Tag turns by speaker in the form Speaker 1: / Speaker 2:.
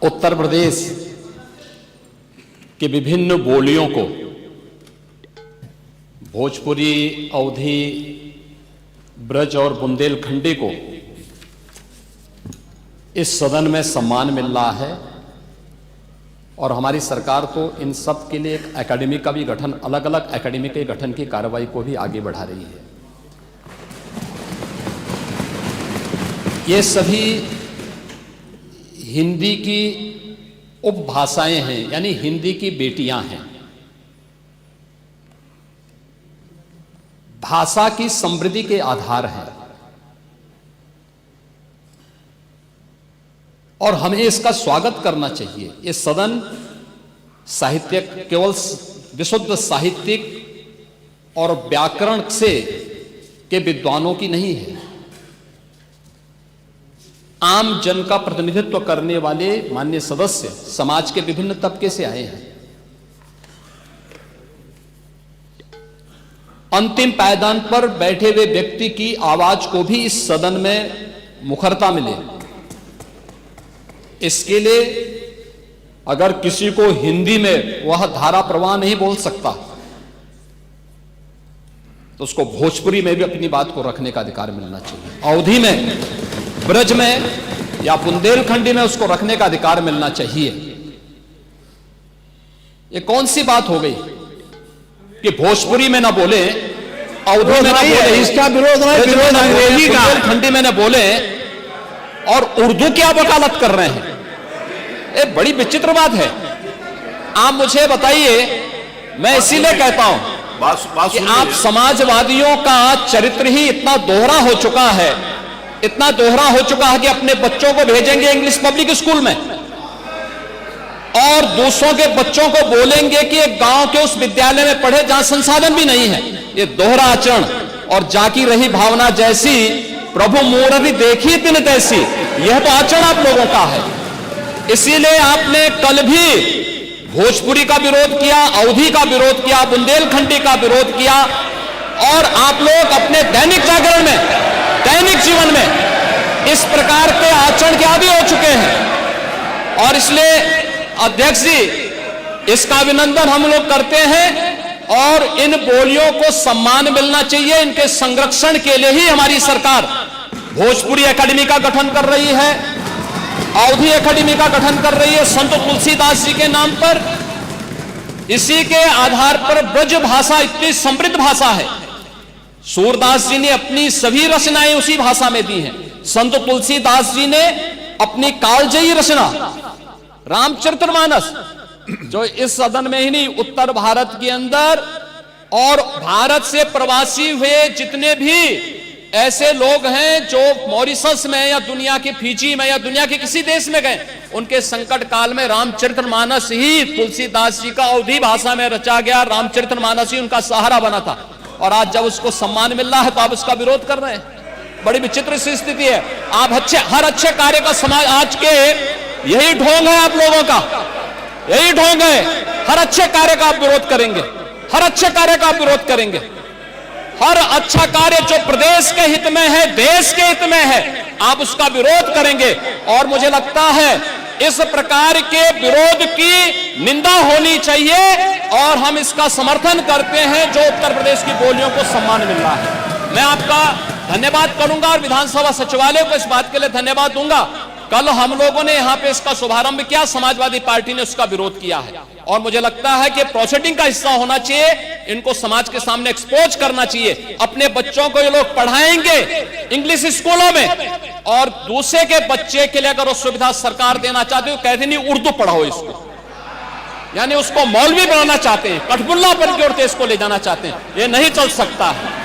Speaker 1: उत्तर प्रदेश के विभिन्न बोलियों को, भोजपुरी, अवधी, ब्रज और बुंदेलखंडी को इस सदन में सम्मान मिल रहा है और हमारी सरकार तो इन सब के लिए एक एकेडमी का भी गठन, अलग अलग एकेडमी के गठन की कार्रवाई को भी आगे बढ़ा रही है। ये सभी हिंदी की उपभाषाएं हैं, यानी हिंदी की बेटियां हैं। भाषा की समृद्धि के आधार हैं और हमें इसका स्वागत करना चाहिए। ये सदन साहित्यिक, केवल विशुद्ध साहित्यिक और व्याकरण से के विद्वानों की नहीं है, आम जन का प्रतिनिधित्व करने वाले माननीय सदस्य समाज के विभिन्न तबके से आए हैं। अंतिम पायदान पर बैठे हुए व्यक्ति की आवाज को भी इस सदन में मुखरता मिले, इसके लिए अगर किसी को हिंदी में वह धारा प्रवाह नहीं बोल सकता तो उसको भोजपुरी में भी अपनी बात को रखने का अधिकार मिलना चाहिए, अवधी में, ब्रज में या बुंदेलखंडी में उसको रखने का अधिकार मिलना चाहिए। ये कौन सी बात हो गई कि भोजपुरी में ना बोले, अवधी में ना बोले,
Speaker 2: इसका विरोध अंग्रेजी का,
Speaker 1: बुंदेलखंडी में ना बोले और उर्दू की आप वकालत कर रहे हैं। ये बड़ी विचित्र बात है। आप मुझे बताइए, मैं इसीलिए कहता हूं कि आप समाजवादियों का चरित्र ही इतना दोहरा हो चुका है, इतना दोहरा हो चुका है कि अपने बच्चों को भेजेंगे इंग्लिश पब्लिक स्कूल में और दूसरों के बच्चों को बोलेंगे कि एक गांव के उस विद्यालय में पढ़े जहां संसाधन भी नहीं है। ये दोहरा आचरण और जाकी रही भावना जैसी प्रभु मूर्ति देखी तिन तैसी, यह तो आचरण आप लोगों का है। इसीलिए आपने कल भी भोजपुरी का विरोध किया, अवधी का विरोध किया, बुंदेलखंडी का विरोध किया और आप लोग अपने दैनिक जागरण में, दैनिक जीवन में इस प्रकार के आचरण के आदी हो चुके हैं। और इसलिए अध्यक्ष जी, इसका अभिनंदन हम लोग करते हैं और इन बोलियों को सम्मान मिलना चाहिए। इनके संरक्षण के लिए ही हमारी सरकार भोजपुरी एकेडमी का गठन कर रही है, अवधी एकेडमी का गठन कर रही है संत तुलसीदास जी के नाम पर। इसी के आधार पर ब्रज भाषा इतनी समृद्ध भाषा है। सूरदास जी ने अपनी सभी रचनाएं उसी भाषा में दी हैं। संत तुलसीदास जी ने अपनी कालजयी रचना रामचरितमानस, जो इस सदन में ही नहीं, उत्तर भारत के अंदर और भारत से प्रवासी हुए जितने भी ऐसे लोग हैं जो मॉरिशस में या दुनिया के फिजी में या दुनिया के किसी देश में गए, उनके संकट काल में रामचरितमानस ही तुलसीदास जी का अवधी भाषा में रचा गया रामचरितमानस ही उनका सहारा बना था। और आज जब उसको सम्मान मिल रहा है तो आप उसका विरोध कर रहे हैं। बड़ी विचित्र सी स्थिति है। आप हर अच्छे कार्य का समाज, आज के यही ढोंग है आप लोगों का, यही ढोंग है। हर अच्छे कार्य का आप विरोध करेंगे, हर अच्छे कार्य का आप विरोध करेंगे। हर अच्छा कार्य जो प्रदेश के हित में है, देश के हित में है, आप उसका विरोध करेंगे। और मुझे लगता है इस प्रकार के विरोध की निंदा होनी चाहिए और हम इसका समर्थन करते हैं जो उत्तर प्रदेश की बोलियों को सम्मान मिल रहा है। मैं आपका धन्यवाद करूंगा और विधानसभा सचिवालय को इस बात के लिए धन्यवाद दूंगा। कल हम लोगों ने यहां पे इसका शुभारंभ किया, समाजवादी पार्टी ने उसका विरोध किया है और मुझे लगता है कि प्रोसीडिंग का हिस्सा होना चाहिए, इनको समाज के सामने एक्सपोज करना चाहिए। अपने बच्चों को ये लोग पढ़ाएंगे इंग्लिश स्कूलों में और दूसरे के बच्चे के लिए अगर वो सुविधा सरकार देना चाहते हो, कहते नहीं उर्दू पढ़ाओ इसको, यानी उसको मौलवी बनाना चाहते हैं, कठपुल्ला पर की ओर इसको ले जाना चाहते हैं। ये नहीं चल सकता है।